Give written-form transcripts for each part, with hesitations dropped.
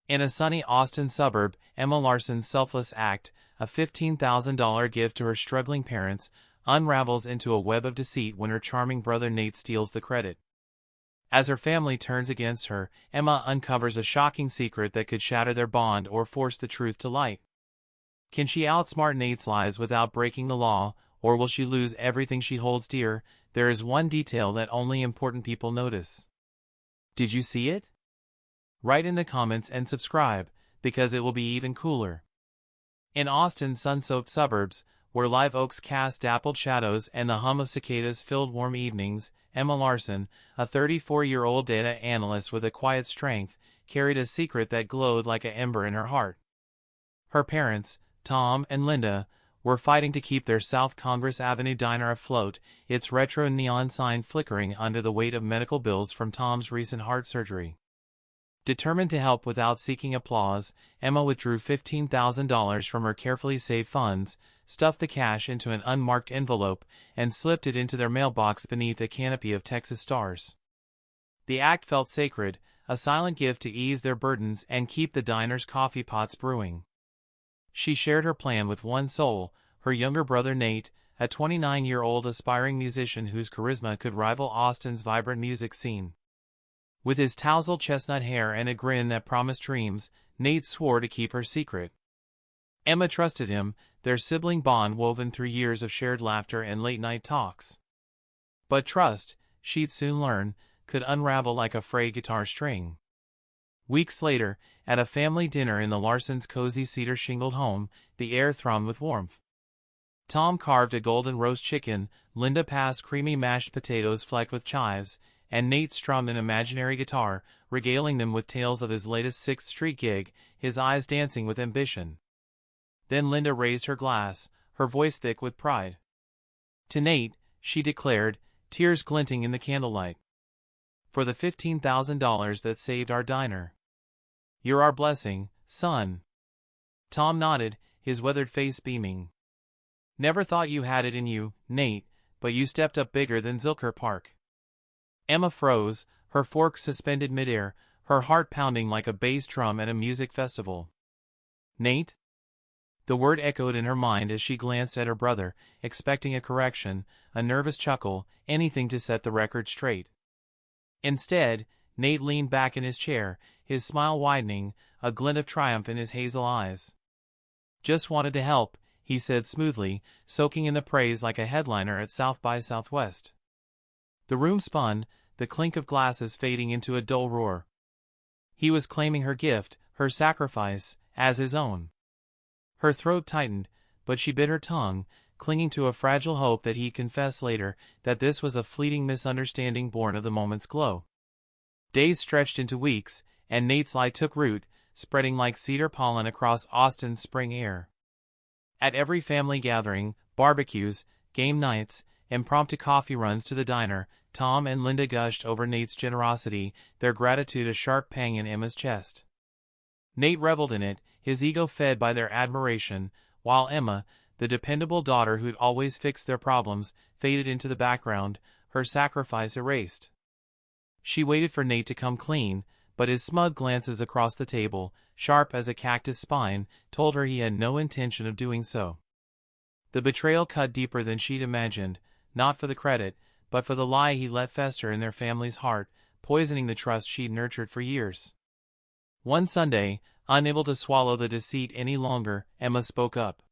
In a sunny Austin suburb, Emma Larson's selfless act, a $15,000 gift to her struggling parents, unravels into a web of deceit when her charming brother Nate steals the credit. As her family turns against her, Emma uncovers a shocking secret that could shatter their bond or force the truth to light. Can she outsmart Nate's lies without breaking the law, or will she lose everything she holds dear? There is one detail that only important people notice. Did you see it? Write in the comments and subscribe, because it will be even cooler. In Austin's sun-soaked suburbs, where live oaks cast dappled shadows and the hum of cicadas filled warm evenings, Emma Larson, a 34-year-old data analyst with a quiet strength, carried a secret that glowed like an ember in her heart. Her parents, Tom and Linda, were fighting to keep their South Congress Avenue diner afloat, its retro neon sign flickering under the weight of medical bills from Tom's recent heart surgery. Determined to help without seeking applause, Emma withdrew $15,000 from her carefully saved funds, stuffed the cash into an unmarked envelope, and slipped it into their mailbox beneath a canopy of Texas stars. The act felt sacred, a silent gift to ease their burdens and keep the diner's coffee pots brewing. She shared her plan with one soul, her younger brother Nate, a 29-year-old aspiring musician whose charisma could rival Austin's vibrant music scene. With his tousled chestnut hair and a grin that promised dreams, Nate swore to keep her secret. Emma trusted him, their sibling bond woven through years of shared laughter and late-night talks. But trust, she'd soon learn, could unravel like a frayed guitar string. Weeks later, at a family dinner in the Larsons' cozy cedar-shingled home, the air thrummed with warmth. Tom carved a golden roast chicken, Linda passed creamy mashed potatoes flecked with chives, and Nate strummed an imaginary guitar, regaling them with tales of his latest Sixth Street gig, his eyes dancing with ambition. Then Linda raised her glass, her voice thick with pride. To Nate, she declared, tears glinting in the candlelight. For the $15,000 that saved our diner. You're our blessing, son. Tom nodded, his weathered face beaming. Never thought you had it in you, Nate, but you stepped up bigger than Zilker Park. Emma froze, her fork suspended midair, her heart pounding like a bass drum at a music festival. Nate? The word echoed in her mind as she glanced at her brother, expecting a correction, a nervous chuckle, anything to set the record straight. Instead, Nate leaned back in his chair, his smile widening, a glint of triumph in his hazel eyes. Just wanted to help, he said smoothly, soaking in the praise like a headliner at South by Southwest. The room spun, the clink of glasses fading into a dull roar. He was claiming her gift, her sacrifice, as his own. Her throat tightened, but she bit her tongue, clinging to a fragile hope that he'd confess later that this was a fleeting misunderstanding born of the moment's glow. Days stretched into weeks, and Nate's lie took root, spreading like cedar pollen across Austin's spring air. At every family gathering, barbecues, game nights, impromptu coffee runs to the diner, Tom and Linda gushed over Nate's generosity, their gratitude a sharp pang in Emma's chest. Nate reveled in it, his ego fed by their admiration, while Emma, the dependable daughter who'd always fixed their problems, faded into the background, her sacrifice erased. She waited for Nate to come clean, but his smug glances across the table, sharp as a cactus spine, told her he had no intention of doing so. The betrayal cut deeper than she'd imagined, not for the credit, but for the lie he let fester in their family's heart, poisoning the trust she'd nurtured for years. One Sunday, unable to swallow the deceit any longer, Emma spoke up.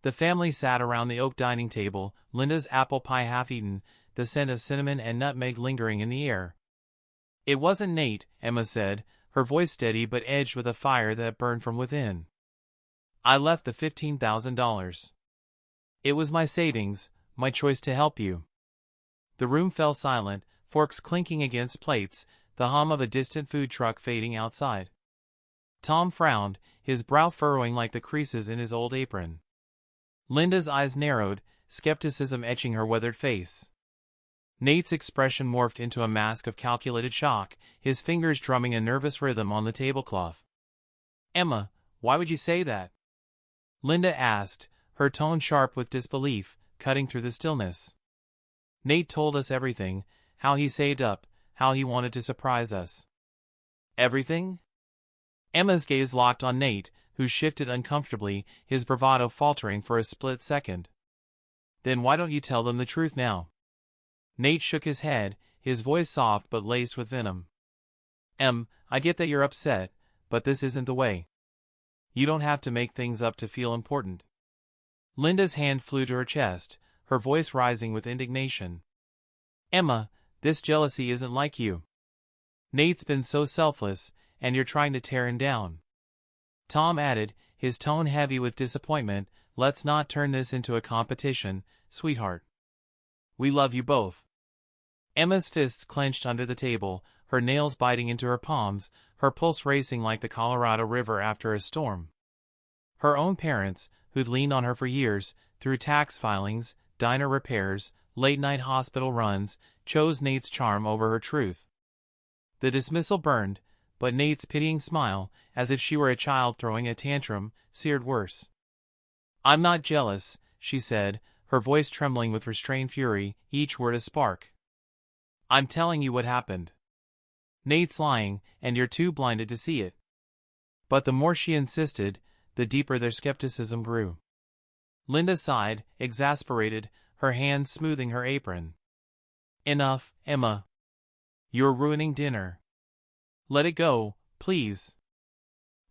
The family sat around the oak dining table, Linda's apple pie half-eaten, the scent of cinnamon and nutmeg lingering in the air. It wasn't Nate, Emma said, her voice steady but edged with a fire that burned from within. I left the $15,000. It was my savings, my choice to help you. The room fell silent, forks clinking against plates, the hum of a distant food truck fading outside. Tom frowned, his brow furrowing like the creases in his old apron. Linda's eyes narrowed, skepticism etching her weathered face. Nate's expression morphed into a mask of calculated shock, his fingers drumming a nervous rhythm on the tablecloth. Emma, why would you say that? Linda asked, her tone sharp with disbelief, cutting through the stillness. Nate told us everything, how he saved up, how he wanted to surprise us. Everything? Emma's gaze locked on Nate, who shifted uncomfortably, his bravado faltering for a split second. "Then why don't you tell them the truth now?" Nate shook his head, his voice soft but laced with venom. I get that you're upset, but this isn't the way. You don't have to make things up to feel important." Linda's hand flew to her chest, her voice rising with indignation. "Emma, this jealousy isn't like you. Nate's been so selfless, and you're trying to tear him down." Tom added, his tone heavy with disappointment, "Let's not turn this into a competition, sweetheart. We love you both." Emma's fists clenched under the table, her nails biting into her palms, her pulse racing like the Colorado River after a storm. Her own parents, who'd leaned on her for years, through tax filings, diner repairs, late-night hospital runs, chose Nate's charm over her truth. The dismissal burned, but Nate's pitying smile, as if she were a child throwing a tantrum, seared worse. "I'm not jealous," she said, her voice trembling with restrained fury, each word a spark. "I'm telling you what happened. Nate's lying, and you're too blinded to see it." But the more she insisted, the deeper their skepticism grew. Linda sighed, exasperated, her hands smoothing her apron. "Enough, Emma. You're ruining dinner. Let it go, please."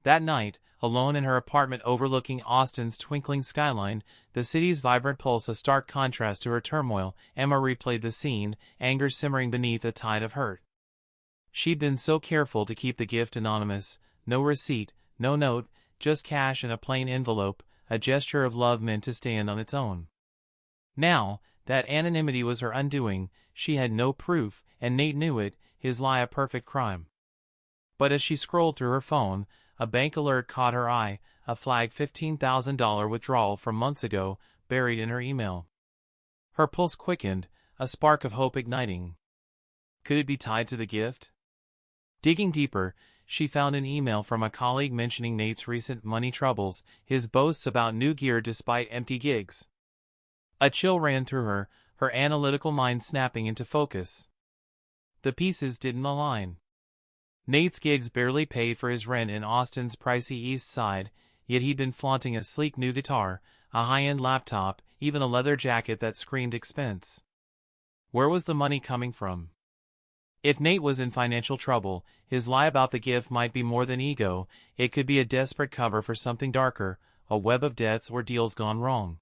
That night, alone in her apartment overlooking Austin's twinkling skyline, the city's vibrant pulse a stark contrast to her turmoil, Emma replayed the scene, anger simmering beneath a tide of hurt. She'd been so careful to keep the gift anonymous, no receipt, no note, just cash in a plain envelope, a gesture of love meant to stand on its own. Now, that anonymity was her undoing, she had no proof, and Nate knew it, his lie a perfect crime. But as she scrolled through her phone, a bank alert caught her eye, a flagged $15,000 withdrawal from months ago, buried in her email. Her pulse quickened, a spark of hope igniting. Could it be tied to the gift? Digging deeper, she found an email from a colleague mentioning Nate's recent money troubles, his boasts about new gear despite empty gigs. A chill ran through her, her analytical mind snapping into focus. The pieces didn't align. Nate's gigs barely paid for his rent in Austin's pricey East Side, yet he'd been flaunting a sleek new guitar, a high-end laptop, even a leather jacket that screamed expense. Where was the money coming from? If Nate was in financial trouble, his lie about the gift might be more than ego, it could be a desperate cover for something darker, a web of debts or deals gone wrong.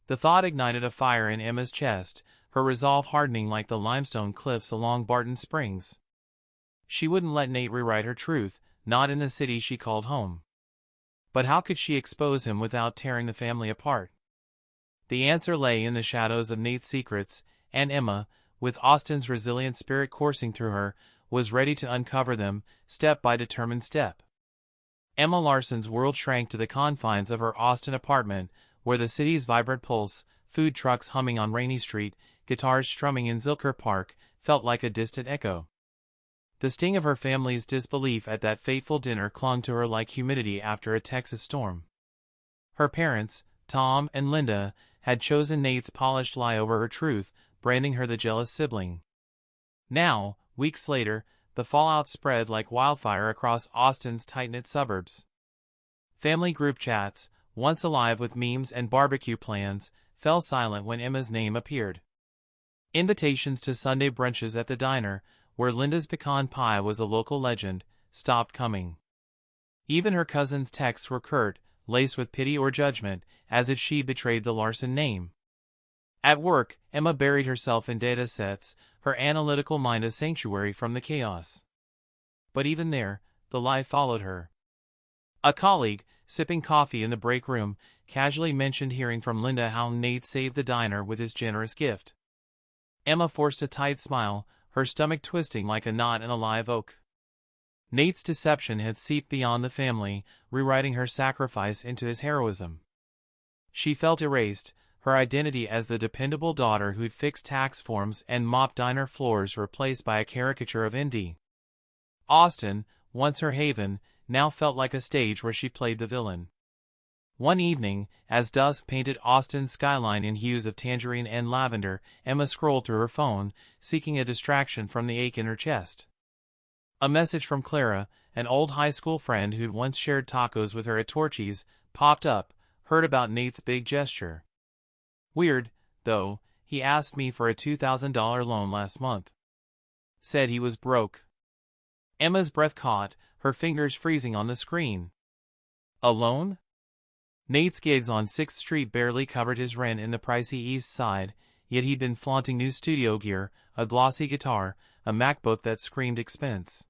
The thought ignited a fire in Emma's chest, her resolve hardening like the limestone cliffs along Barton Springs. She wouldn't let Nate rewrite her truth, not in the city she called home. But how could she expose him without tearing the family apart? The answer lay in the shadows of Nate's secrets, and Emma, with Austin's resilient spirit coursing through her, was ready to uncover them, step by determined step. Emma Larson's world shrank to the confines of her Austin apartment, where the city's vibrant pulse, food trucks humming on Rainy Street, guitars strumming in Zilker Park, felt like a distant echo. The sting of her family's disbelief at that fateful dinner clung to her like humidity after a Texas storm. Her parents, Tom and Linda, had chosen Nate's polished lie over her truth, branding her the jealous sibling. Now, weeks later, the fallout spread like wildfire across Austin's tight-knit suburbs. Family group chats, once alive with memes and barbecue plans, fell silent when Emma's name appeared. Invitations to Sunday brunches at the diner, where Linda's pecan pie was a local legend, stopped coming. Even her cousin's texts were curt, laced with pity or judgment, as if she'd betrayed the Larson name. At work, Emma buried herself in data sets, her analytical mind a sanctuary from the chaos. But even there, the lie followed her. A colleague, sipping coffee in the break room, casually mentioned hearing from Linda how Nate saved the diner with his generous gift. Emma forced a tight smile, her stomach twisting like a knot in a live oak. Nate's deception had seeped beyond the family, rewriting her sacrifice into his heroism. She felt erased, her identity as the dependable daughter who'd fixed tax forms and mopped diner floors replaced by a caricature of Indy. Austin, once her haven, now felt like a stage where she played the villain. One evening, as dusk painted Austin's skyline in hues of tangerine and lavender, Emma scrolled through her phone, seeking a distraction from the ache in her chest. A message from Clara, an old high school friend who'd once shared tacos with her at Torchy's, popped up, heard about Nate's big gesture. Weird, though, he asked me for a $2,000 loan last month. Said he was broke. Emma's breath caught, her fingers freezing on the screen. A loan? Nate's gigs on 6th Street barely covered his rent in the pricey East Side, yet he'd been flaunting new studio gear, a glossy guitar, a MacBook that screamed expense.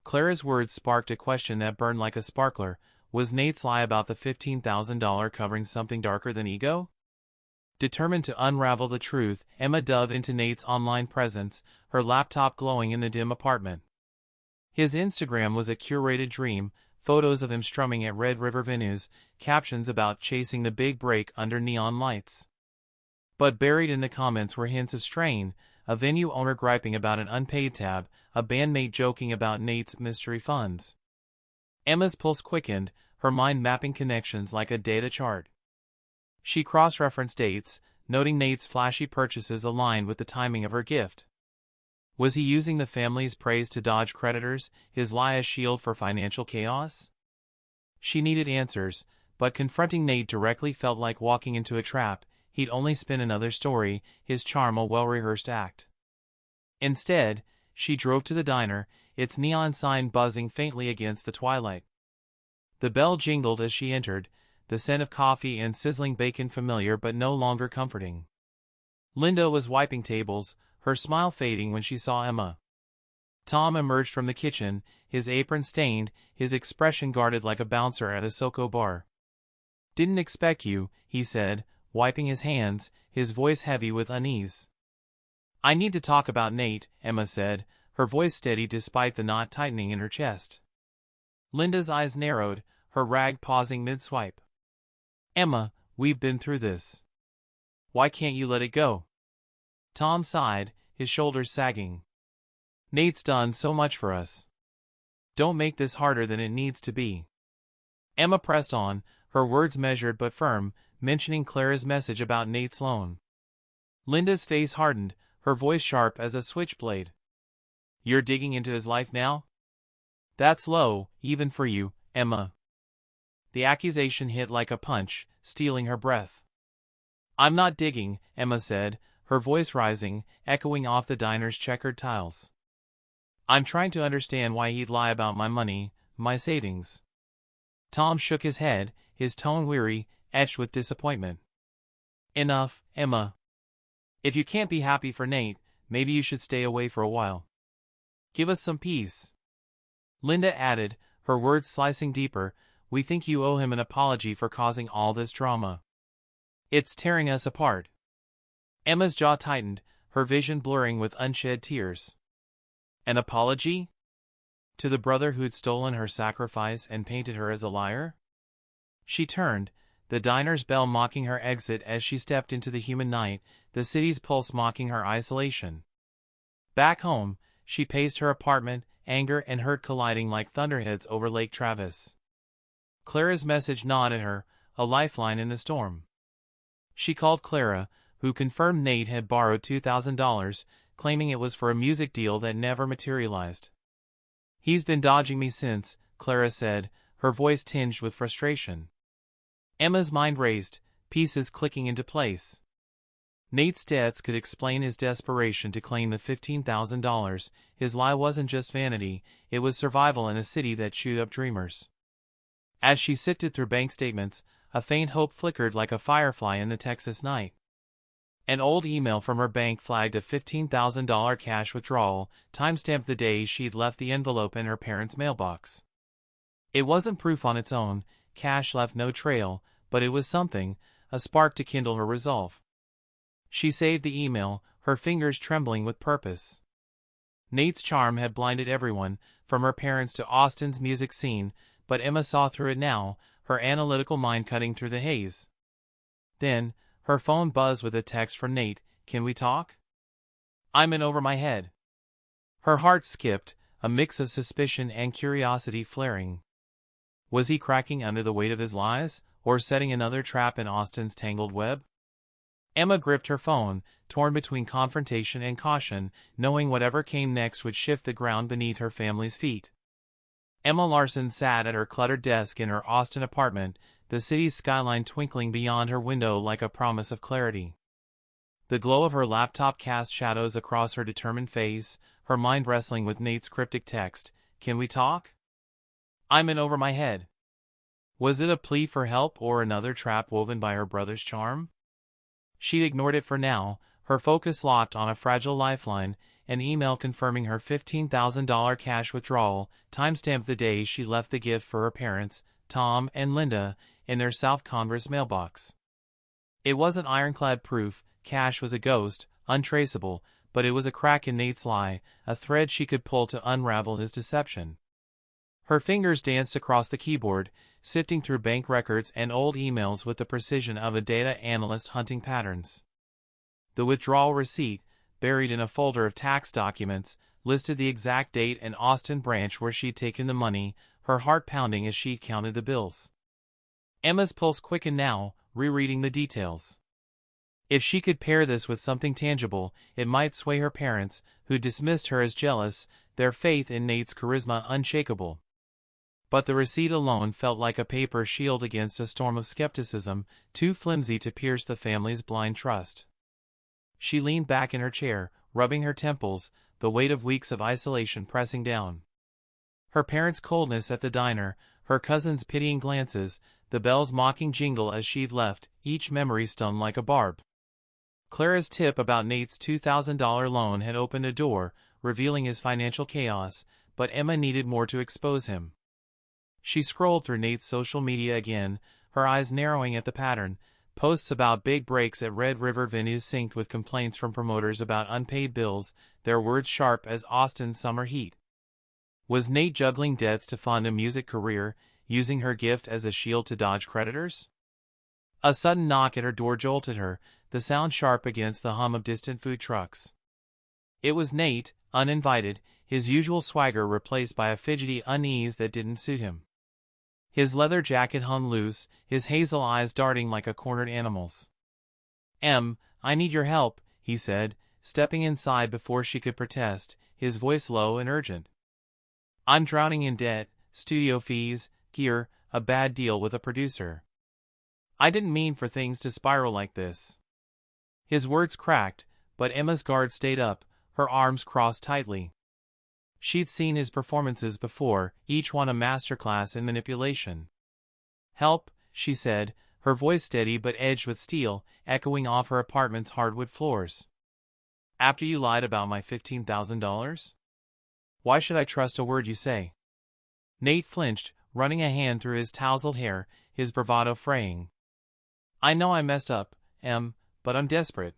Clara's words sparked a question that burned like a sparkler. Was Nate's lie about the $15,000 covering something darker than ego? Determined to unravel the truth, Emma dove into Nate's online presence, her laptop glowing in the dim apartment. His Instagram was a curated dream, photos of him strumming at Red River venues, captions about chasing the big break under neon lights. But buried in the comments were hints of strain, a venue owner griping about an unpaid tab, a bandmate joking about Nate's mystery funds. Emma's pulse quickened, her mind mapping connections like a data chart. She cross-referenced dates, noting Nate's flashy purchases aligned with the timing of her gift. Was he using the family's praise to dodge creditors, his lie a shield for financial chaos? She needed answers, but confronting Nate directly felt like walking into a trap. He'd only spin another story, his charm a well-rehearsed act. Instead, she drove to the diner, its neon sign buzzing faintly against the twilight. The bell jingled as she entered, the scent of coffee and sizzling bacon familiar but no longer comforting. Linda was wiping tables, her smile fading when she saw Emma. Tom emerged from the kitchen, his apron stained, his expression guarded like a bouncer at a SoCo bar. "Didn't expect you," he said, wiping his hands, his voice heavy with unease. "I need to talk about Nate," Emma said, her voice steady despite the knot tightening in her chest. Linda's eyes narrowed, her rag pausing mid-swipe. "Emma, we've been through this. Why can't you let it go?" Tom sighed, his shoulders sagging. "Nate's done so much for us. Don't make this harder than it needs to be." Emma pressed on, her words measured but firm, mentioning Clara's message about Nate's loan. Linda's face hardened, her voice sharp as a switchblade. "You're digging into his life now? That's low, even for you, Emma." The accusation hit like a punch, stealing her breath. "I'm not digging," Emma said, her voice rising, echoing off the diner's checkered tiles. "I'm trying to understand why he'd lie about my money, my savings." Tom shook his head, his tone weary, etched with disappointment. "Enough, Emma. If you can't be happy for Nate, maybe you should stay away for a while. Give us some peace." Linda added, her words slicing deeper, "We think you owe him an apology for causing all this drama. It's tearing us apart." Emma's jaw tightened, her vision blurring with unshed tears. An apology? To the brother who'd stolen her sacrifice and painted her as a liar? She turned, the diner's bell mocking her exit as she stepped into the human night, the city's pulse mocking her isolation. Back home, she paced her apartment, anger and hurt colliding like thunderheads over Lake Travis. Clara's message gnawed at her, a lifeline in the storm. She called Clara, who confirmed Nate had borrowed $2,000, claiming it was for a music deal that never materialized. "He's been dodging me since," Clara said, her voice tinged with frustration. Emma's mind raced, pieces clicking into place. Nate's debts could explain his desperation to claim the $15,000. His lie wasn't just vanity, it was survival in a city that chewed up dreamers. As she sifted through bank statements, a faint hope flickered like a firefly in the Texas night. An old email from her bank flagged a $15,000 cash withdrawal, timestamped the day she'd left the envelope in her parents' mailbox. It wasn't proof on its own, cash left no trail, but it was something, a spark to kindle her resolve. She saved the email, her fingers trembling with purpose. Nate's charm had blinded everyone, from her parents to Austin's music scene, but Emma saw through it now, her analytical mind cutting through the haze. Then, her phone buzzed with a text from Nate. "Can we talk? I'm in over my head." Her heart skipped, a mix of suspicion and curiosity flaring. Was he cracking under the weight of his lies, or setting another trap in Austin's tangled web? Emma gripped her phone, torn between confrontation and caution, knowing whatever came next would shift the ground beneath her family's feet. Emma Larson sat at her cluttered desk in her Austin apartment, the city's skyline twinkling beyond her window like a promise of clarity. The glow of her laptop cast shadows across her determined face, her mind wrestling with Nate's cryptic text, "Can we talk? I'm in over my head." Was it a plea for help or another trap woven by her brother's charm? She'd ignored it for now, her focus locked on a fragile lifeline, an email confirming her $15,000 cash withdrawal, timestamped the day she left the gift for her parents, Tom and Linda, in their South Converse mailbox. It wasn't ironclad proof, cash was a ghost, untraceable, but it was a crack in Nate's lie, a thread she could pull to unravel his deception. Her fingers danced across the keyboard, sifting through bank records and old emails with the precision of a data analyst hunting patterns. The withdrawal receipt, buried in a folder of tax documents, listed the exact date and Austin branch where she'd taken the money, her heart pounding as she counted the bills. Emma's pulse quickened now, rereading the details. If she could pair this with something tangible, it might sway her parents, who dismissed her as jealous, their faith in Nate's charisma unshakable. But the receipt alone felt like a paper shield against a storm of skepticism, too flimsy to pierce the family's blind trust. She leaned back in her chair, rubbing her temples, the weight of weeks of isolation pressing down. Her parents' coldness at the diner, her cousins' pitying glances, the bell's mocking jingle as she'd left, each memory stung like a barb. Clara's tip about Nate's $2,000 loan had opened a door, revealing his financial chaos, but Emma needed more to expose him. She scrolled through Nate's social media again, her eyes narrowing at the pattern. Posts about big breaks at Red River venues synced with complaints from promoters about unpaid bills, their words sharp as Austin's summer heat. Was Nate juggling debts to fund a music career, using her gift as a shield to dodge creditors? A sudden knock at her door jolted her, the sound sharp against the hum of distant food trucks. It was Nate, uninvited, his usual swagger replaced by a fidgety unease that didn't suit him. His leather jacket hung loose, his hazel eyes darting like a cornered animal's. I need your help," he said, stepping inside before she could protest, his voice low and urgent. "I'm drowning in debt, studio fees, gear, a bad deal with a producer. I didn't mean for things to spiral like this." His words cracked, but Emma's guard stayed up, her arms crossed tightly. She'd seen his performances before, each one a masterclass in manipulation. "Help," she said, her voice steady but edged with steel, echoing off her apartment's hardwood floors. "After you lied about my $15,000? Why should I trust a word you say?" Nate flinched, running a hand through his tousled hair, his bravado fraying. "I know I messed up, but I'm desperate.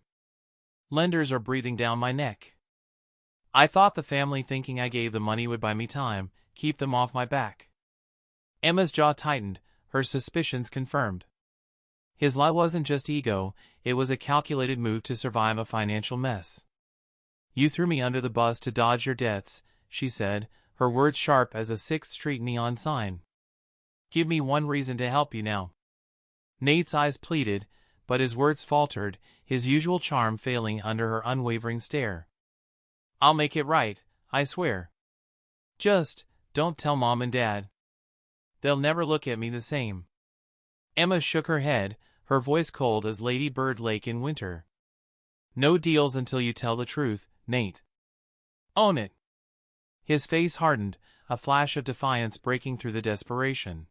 Lenders are breathing down my neck. I thought the family thinking I gave the money would buy me time, keep them off my back." Emma's jaw tightened, her suspicions confirmed. His lie wasn't just ego, it was a calculated move to survive a financial mess. "You threw me under the bus to dodge your debts," she said, her words sharp as a 6th Street neon sign. "Give me one reason to help you now." Nate's eyes pleaded, but his words faltered, his usual charm failing under her unwavering stare. "I'll make it right, I swear. Just, don't tell Mom and Dad. They'll never look at me the same." Emma shook her head, her voice cold as Lady Bird Lake in winter. "No deals until you tell the truth, Nate. Own it." His face hardened, a flash of defiance breaking through the desperation.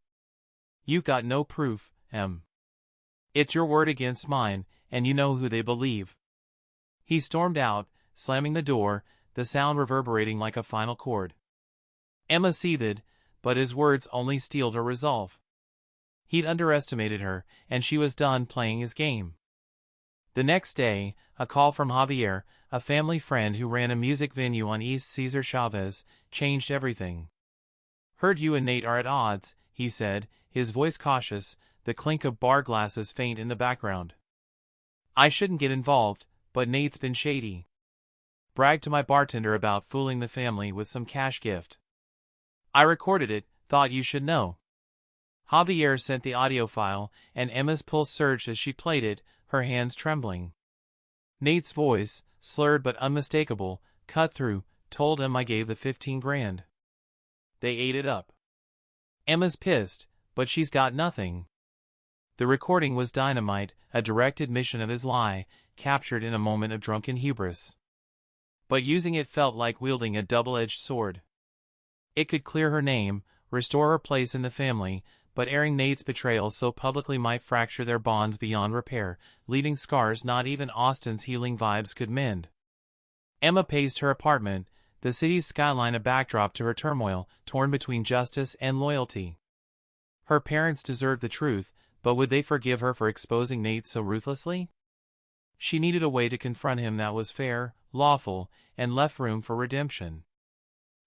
"You've got no proof, Em. It's your word against mine, and you know who they believe." He stormed out, slamming the door, the sound reverberating like a final chord. Emma seethed, but his words only steeled her resolve. He'd underestimated her, and she was done playing his game. The next day, a call from Javier, a family friend who ran a music venue on East Cesar Chavez, changed everything. "Heard you and Nate are at odds," he said, his voice cautious, the clink of bar glasses faint in the background. "I shouldn't get involved, but Nate's been shady. Bragged to my bartender about fooling the family with some cash gift. I recorded it, thought you should know." Javier sent the audio file, and Emma's pulse surged as she played it, her hands trembling. Nate's voice, slurred but unmistakable, cut through, told him I gave the 15 grand. They ate it up. Emma's pissed, but she's got nothing. The recording was dynamite, a direct admission of his lie, captured in a moment of drunken hubris. But using it felt like wielding a double-edged sword. It could clear her name, restore her place in the family, but airing Nate's betrayal so publicly might fracture their bonds beyond repair, leaving scars not even Austin's healing vibes could mend. Emma paced her apartment, the city's skyline a backdrop to her turmoil, torn between justice and loyalty. Her parents deserved the truth, but would they forgive her for exposing Nate so ruthlessly? She needed a way to confront him that was fair, lawful, and left room for redemption.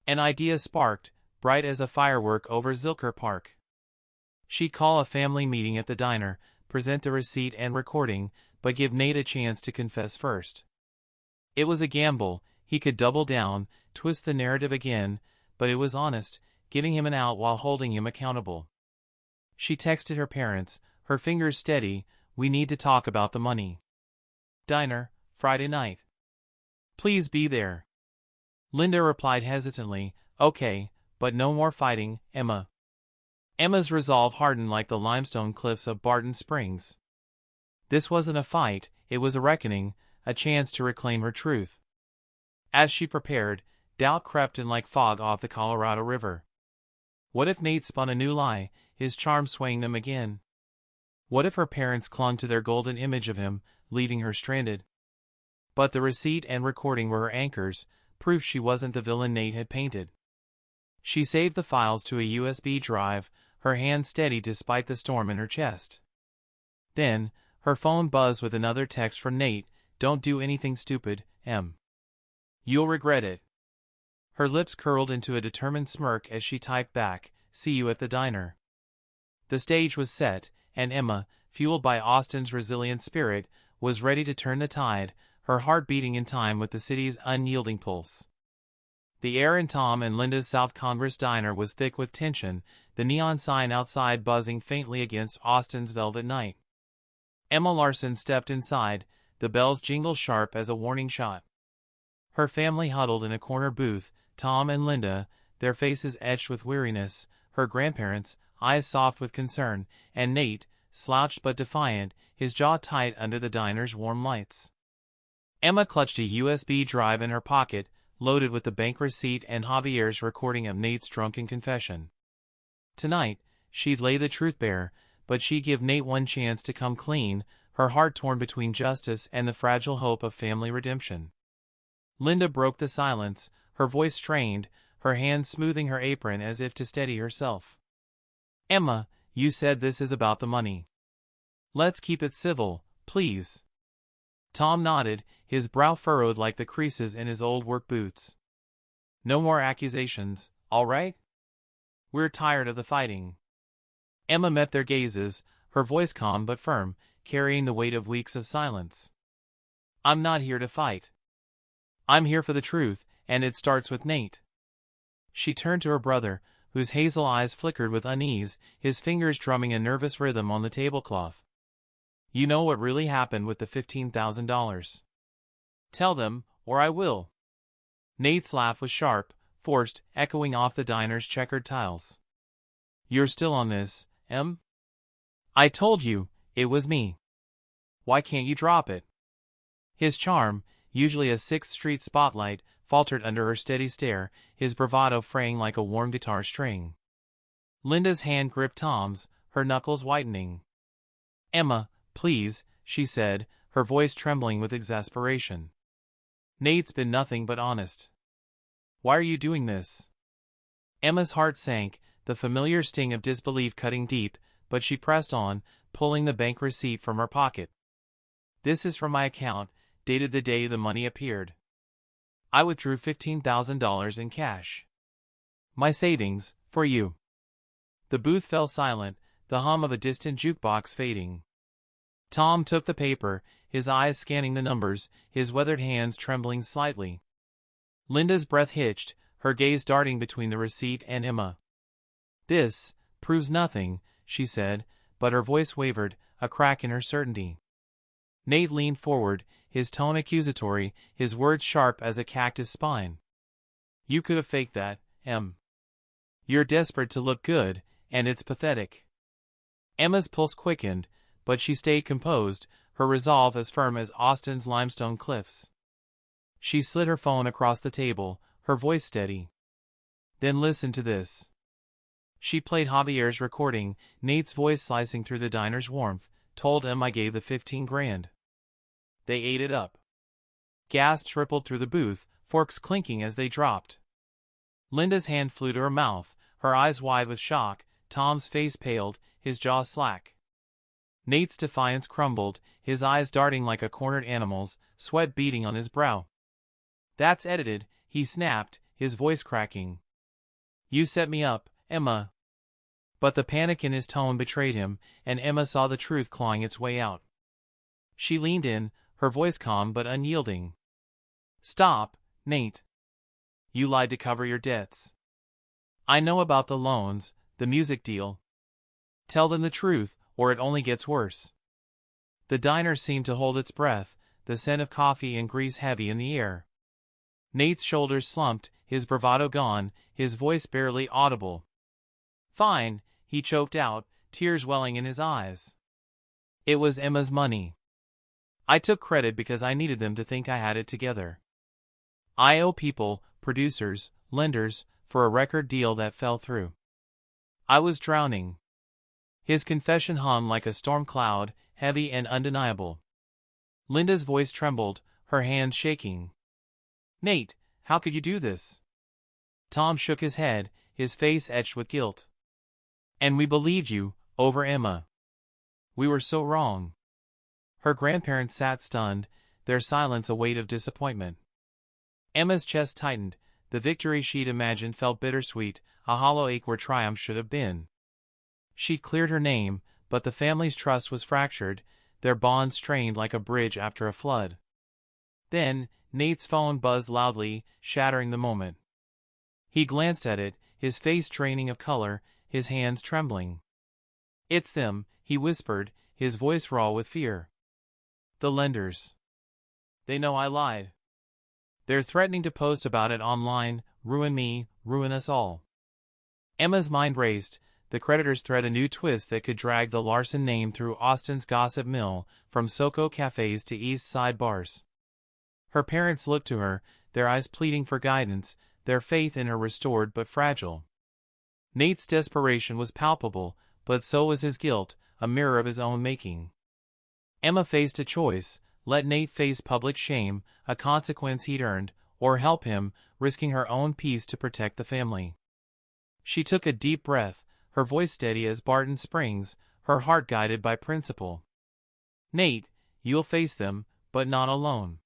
An idea sparked, bright as a firework over Zilker Park. She'd call a family meeting at the diner, present the receipt and recording, but give Nate a chance to confess first. It was a gamble. He could double down, twist the narrative again, but it was honest, giving him an out while holding him accountable. She texted her parents, her fingers steady, "We need to talk about the money. Diner, Friday night. Please be there." Linda replied hesitantly, "Okay, but no more fighting, Emma." Emma's resolve hardened like the limestone cliffs of Barton Springs. This wasn't a fight, it was a reckoning, a chance to reclaim her truth. As she prepared, doubt crept in like fog off the Colorado River. What if Nate spun a new lie, his charm swaying them again? What if her parents clung to their golden image of him, leaving her stranded? But the receipt and recording were her anchors, proof she wasn't the villain Nate had painted. She saved the files to a USB drive, her hand steady despite the storm in her chest. Then, her phone buzzed with another text from Nate, "Don't do anything stupid, Em. You'll regret it." Her lips curled into a determined smirk as she typed back, "See you at the diner." The stage was set, and Emma, fueled by Austin's resilient spirit, was ready to turn the tide, her heart beating in time with the city's unyielding pulse. The air in Tom and Linda's South Congress diner was thick with tension, the neon sign outside buzzing faintly against Austin's velvet night. Emma Larson stepped inside, the bells jingled sharp as a warning shot. Her family huddled in a corner booth, Tom and Linda, their faces etched with weariness, her grandparents, eyes soft with concern, and Nate, slouched but defiant, his jaw tight under the diner's warm lights. Emma clutched a USB drive in her pocket, loaded with the bank receipt and Javier's recording of Nate's drunken confession. Tonight, she'd lay the truth bare, but she'd give Nate one chance to come clean, her heart torn between justice and the fragile hope of family redemption. Linda broke the silence, her voice strained, her hand smoothing her apron as if to steady herself. "Emma, you said this is about the money. Let's keep it civil, please." Tom nodded, his brow furrowed like the creases in his old work boots. "No more accusations, all right? We're tired of the fighting." Emma met their gazes, her voice calm but firm, carrying the weight of weeks of silence. "I'm not here to fight. I'm here for the truth, and it starts with Nate." She turned to her brother, whose hazel eyes flickered with unease, his fingers drumming a nervous rhythm on the tablecloth. "You know what really happened with the $15,000. Tell them, or I will." Nate's laugh was sharp, forced, echoing off the diner's checkered tiles. "You're still on this, Em? I told you, it was me. Why can't you drop it?" His charm, usually a Sixth Street spotlight, faltered under her steady stare, his bravado fraying like a warm guitar string. Linda's hand gripped Tom's, her knuckles whitening. "Emma, please," she said, her voice trembling with exasperation. "Nate's been nothing but honest. Why are you doing this?" Emma's heart sank, the familiar sting of disbelief cutting deep, but she pressed on, pulling the bank receipt from her pocket. "This is from my account, dated the day the money appeared. I withdrew $15,000 in cash. My savings, for you." The booth fell silent, the hum of a distant jukebox fading. Tom took the paper, his eyes scanning the numbers, his weathered hands trembling slightly. Linda's breath hitched, her gaze darting between the receipt and Emma. "This proves nothing," she said, but her voice wavered, a crack in her certainty. Nate leaned forward, his tone accusatory, his words sharp as a cactus spine. "You could have faked that, Em. You're desperate to look good, and it's pathetic." Emma's pulse quickened, but she stayed composed, her resolve as firm as Austin's limestone cliffs. She slid her phone across the table, her voice steady. "Then listen to this." She played Javier's recording, Nate's voice slicing through the diner's warmth. "Told him I gave the 15 grand. They ate it up." Gasps rippled through the booth, forks clinking as they dropped. Linda's hand flew to her mouth, her eyes wide with shock. Tom's face paled, his jaw slack. Nate's defiance crumbled, his eyes darting like a cornered animal's, sweat beading on his brow. "That's edited," he snapped, his voice cracking. "You set me up, Emma." But the panic in his tone betrayed him, and Emma saw the truth clawing its way out. She leaned in, her voice calm but unyielding. "Stop, Nate. You lied to cover your debts. I know about the loans, the music deal. Tell them the truth, or it only gets worse." The diner seemed to hold its breath, the scent of coffee and grease heavy in the air. Nate's shoulders slumped, his bravado gone, his voice barely audible. "Fine," he choked out, tears welling in his eyes. "It was Emma's money. I took credit because I needed them to think I had it together. I owe people, producers, lenders, for a record deal that fell through. I was drowning." His confession hung like a storm cloud, heavy and undeniable. Linda's voice trembled, her hands shaking. "Nate, how could you do this?" Tom shook his head, his face etched with guilt. "And we believed you, over Emma. We were so wrong." Her grandparents sat stunned, their silence a weight of disappointment. Emma's chest tightened, the victory she'd imagined felt bittersweet, a hollow ache where triumph should have been. She'd cleared her name, but the family's trust was fractured, their bond strained like a bridge after a flood. Then, Nate's phone buzzed loudly, shattering the moment. He glanced at it, his face draining of color, his hands trembling. "It's them," he whispered, his voice raw with fear. "The lenders. They know I lied. They're threatening to post about it online, ruin me, ruin us all." Emma's mind raced, the creditors thread a new twist that could drag the Larson name through Austin's gossip mill, from SoCo cafes to East Side bars. Her parents looked to her, their eyes pleading for guidance, their faith in her restored but fragile. Nate's desperation was palpable, but so was his guilt, a mirror of his own making. Emma faced a choice: let Nate face public shame, a consequence he'd earned, or help him, risking her own peace to protect the family. She took a deep breath, her voice steady as Barton Springs, her heart guided by principle. "Nate, you'll face them, but not alone.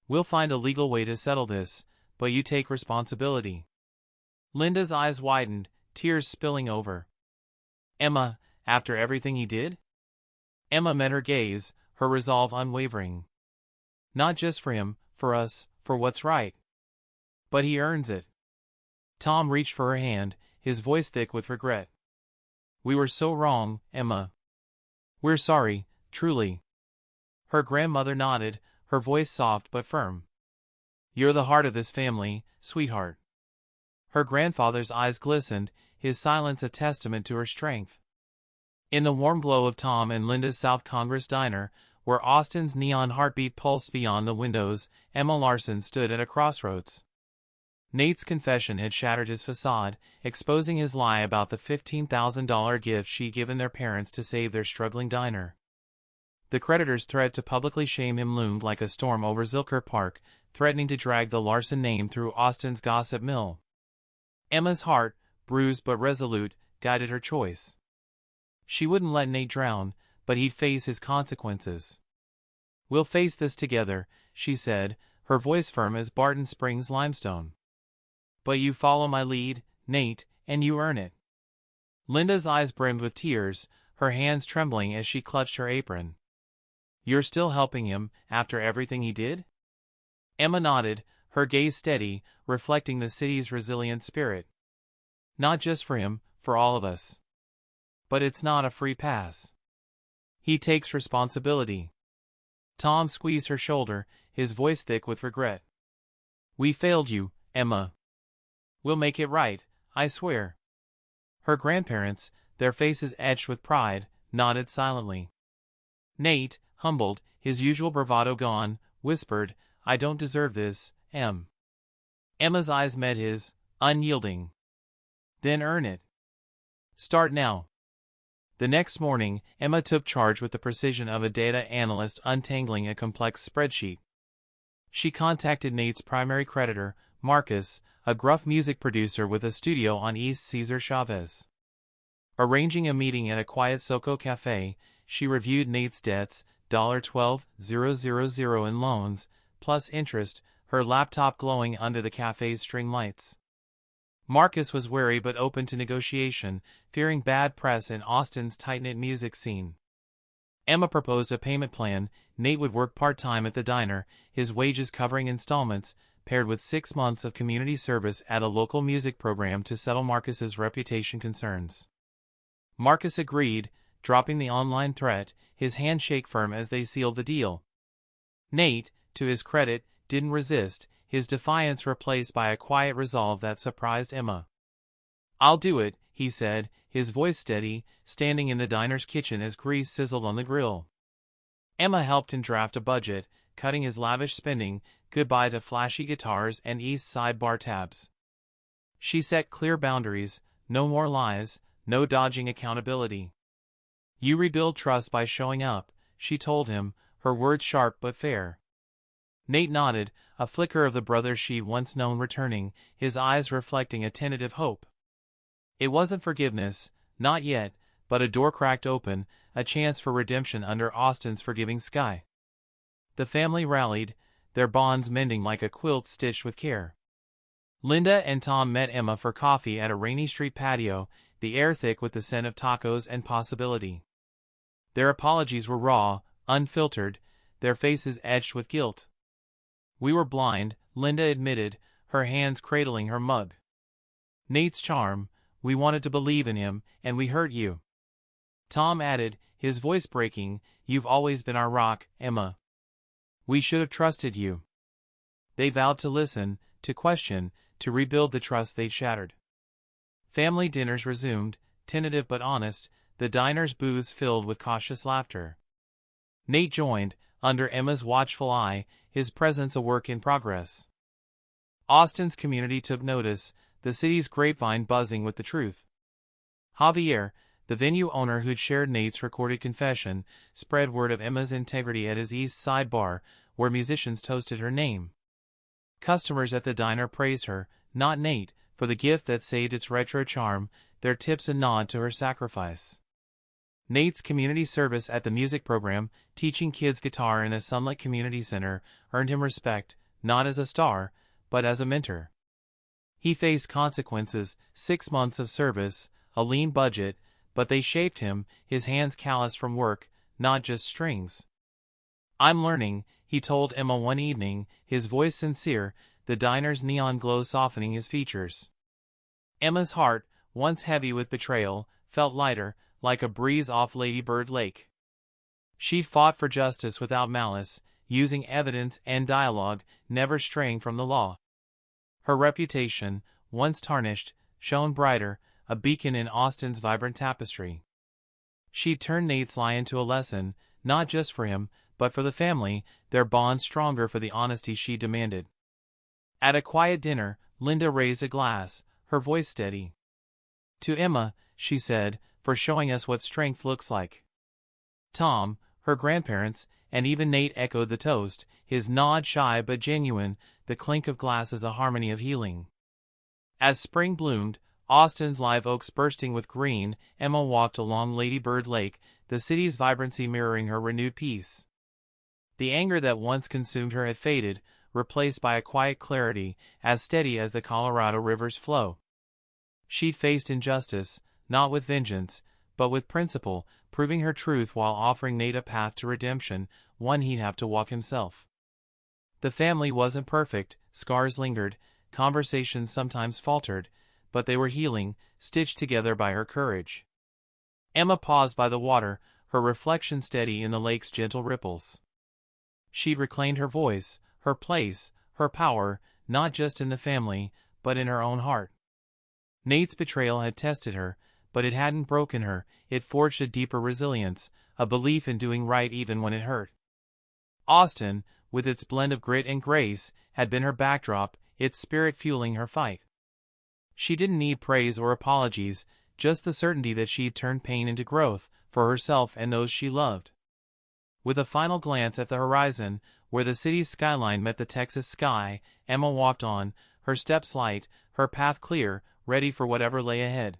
We'll find a legal way to settle this, but you take responsibility." Linda's eyes widened, tears spilling over. "Emma, after everything he did?" Emma met her gaze, her resolve unwavering. "Not just for him, for us, for what's right. But he earns it." Tom reached for her hand, his voice thick with regret. "We were so wrong, Emma. We're sorry, truly." Her grandmother nodded, her voice soft but firm. "You're the heart of this family, sweetheart." Her grandfather's eyes glistened, his silence a testament to her strength. In the warm glow of Tom and Linda's South Congress diner, where Austin's neon heartbeat pulsed beyond the windows, Emma Larson stood at a crossroads. Nate's confession had shattered his facade, exposing his lie about the $15,000 gift she'd given their parents to save their struggling diner. The creditor's threat to publicly shame him loomed like a storm over Zilker Park, threatening to drag the Larson name through Austin's gossip mill. Emma's heart, bruised but resolute, guided her choice. She wouldn't let Nate drown, but he'd face his consequences. "We'll face this together," she said, her voice firm as Barton Springs limestone. "But you follow my lead, Nate, and you earn it." Linda's eyes brimmed with tears, her hands trembling as she clutched her apron. "You're still helping him, after everything he did?" Emma nodded, her gaze steady, reflecting the city's resilient spirit. "Not just for him, for all of us. But it's not a free pass. He takes responsibility." Tom squeezed her shoulder, his voice thick with regret. "We failed you, Emma. We'll make it right, I swear." Her grandparents, their faces etched with pride, nodded silently. Nate, humbled, his usual bravado gone, whispered, "I don't deserve this, Em." Emma's eyes met his, unyielding. "Then earn it. Start now." The next morning, Emma took charge with the precision of a data analyst untangling a complex spreadsheet. She contacted Nate's primary creditor, Marcus, a gruff music producer with a studio on East Cesar Chavez. Arranging a meeting at a quiet Soco cafe, she reviewed Nate's debts, $12,000 in loans, plus interest, her laptop glowing under the cafe's string lights. Marcus was wary but open to negotiation, fearing bad press in Austin's tight-knit music scene. Emma proposed a payment plan. Nate would work part-time at the diner, his wages covering installments, paired with 6 months of community service at a local music program to settle Marcus's reputation concerns. Marcus agreed, dropping the online threat, his handshake firm as they sealed the deal. Nate, to his credit, didn't resist, his defiance replaced by a quiet resolve that surprised Emma. "I'll do it," he said, his voice steady, standing in the diner's kitchen as grease sizzled on the grill. Emma helped him draft a budget, cutting his lavish spending, goodbye to flashy guitars and East Side bar tabs. She set clear boundaries, no more lies, no dodging accountability. "You rebuild trust by showing up," she told him, her words sharp but fair. Nate nodded, a flicker of the brother she'd once known returning, his eyes reflecting a tentative hope. It wasn't forgiveness, not yet, but a door cracked open, a chance for redemption under Austin's forgiving sky. The family rallied, their bonds mending like a quilt stitched with care. Linda and Tom met Emma for coffee at a rainy street patio, the air thick with the scent of tacos and possibility. Their apologies were raw, unfiltered, their faces etched with guilt. "We were blind," Linda admitted, her hands cradling her mug. "Nate's charm, we wanted to believe in him, and we hurt you." Tom added, his voice breaking, "You've always been our rock, Emma. We should have trusted you." They vowed to listen, to question, to rebuild the trust they'd shattered. Family dinners resumed, tentative but honest, the diner's booths filled with cautious laughter. Nate joined, under Emma's watchful eye, his presence a work in progress. Austin's community took notice, the city's grapevine buzzing with the truth. Javier, the venue owner who'd shared Nate's recorded confession, spread word of Emma's integrity at his East Side bar, where musicians toasted her name. Customers at the diner praised her, not Nate, for the gift that saved its retro charm, their tips a nod to her sacrifice. Nate's community service at the music program, teaching kids guitar in a sunlit community center, earned him respect, not as a star, but as a mentor. He faced consequences, 6 months of service, a lean budget, but they shaped him, his hands calloused from work, not just strings. "I'm learning," he told Emma one evening, his voice sincere, the diner's neon glow softening his features. Emma's heart, once heavy with betrayal, felt lighter, like a breeze off Lady Bird Lake. She'd fought for justice without malice, using evidence and dialogue, never straying from the law. Her reputation, once tarnished, shone brighter, a beacon in Austin's vibrant tapestry. She'd turned Nate's lie into a lesson, not just for him, but for the family, their bond stronger for the honesty she demanded. At a quiet dinner, Linda raised a glass, her voice steady. "To Emma," she said, "for showing us what strength looks like." Tom, her grandparents, and even Nate echoed the toast, his nod shy but genuine, the clink of glasses a harmony of healing. As spring bloomed, Austin's live oaks bursting with green, Emma walked along Lady Bird Lake, the city's vibrancy mirroring her renewed peace. The anger that once consumed her had faded, replaced by a quiet clarity, as steady as the Colorado River's flow. She'd faced injustice, not with vengeance, but with principle, proving her truth while offering Nate a path to redemption, one he'd have to walk himself. The family wasn't perfect, scars lingered, conversations sometimes faltered, but they were healing, stitched together by her courage. Emma paused by the water, her reflection steady in the lake's gentle ripples. She'd reclaimed her voice, her place, her power, not just in the family, but in her own heart. Nate's betrayal had tested her, but it hadn't broken her, it forged a deeper resilience, a belief in doing right even when it hurt. Austin, with its blend of grit and grace, had been her backdrop, its spirit fueling her fight. She didn't need praise or apologies, just the certainty that she'd turned pain into growth, for herself and those she loved. With a final glance at the horizon, where the city's skyline met the Texas sky, Emma walked on, her steps light, her path clear, ready for whatever lay ahead.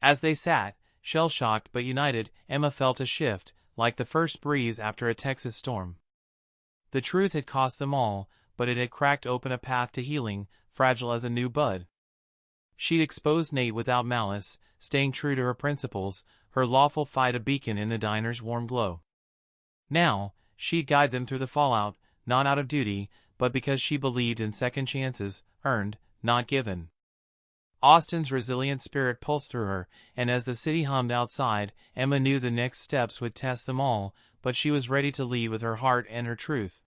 As they sat, shell-shocked but united, Emma felt a shift, like the first breeze after a Texas storm. The truth had cost them all, but it had cracked open a path to healing, fragile as a new bud. She'd exposed Nate without malice, staying true to her principles, her lawful fight a beacon in the diner's warm glow. Now, she'd guide them through the fallout, not out of duty, but because she believed in second chances, earned, not given. Austin's resilient spirit pulsed through her, and as the city hummed outside, Emma knew the next steps would test them all, but she was ready to lead with her heart and her truth.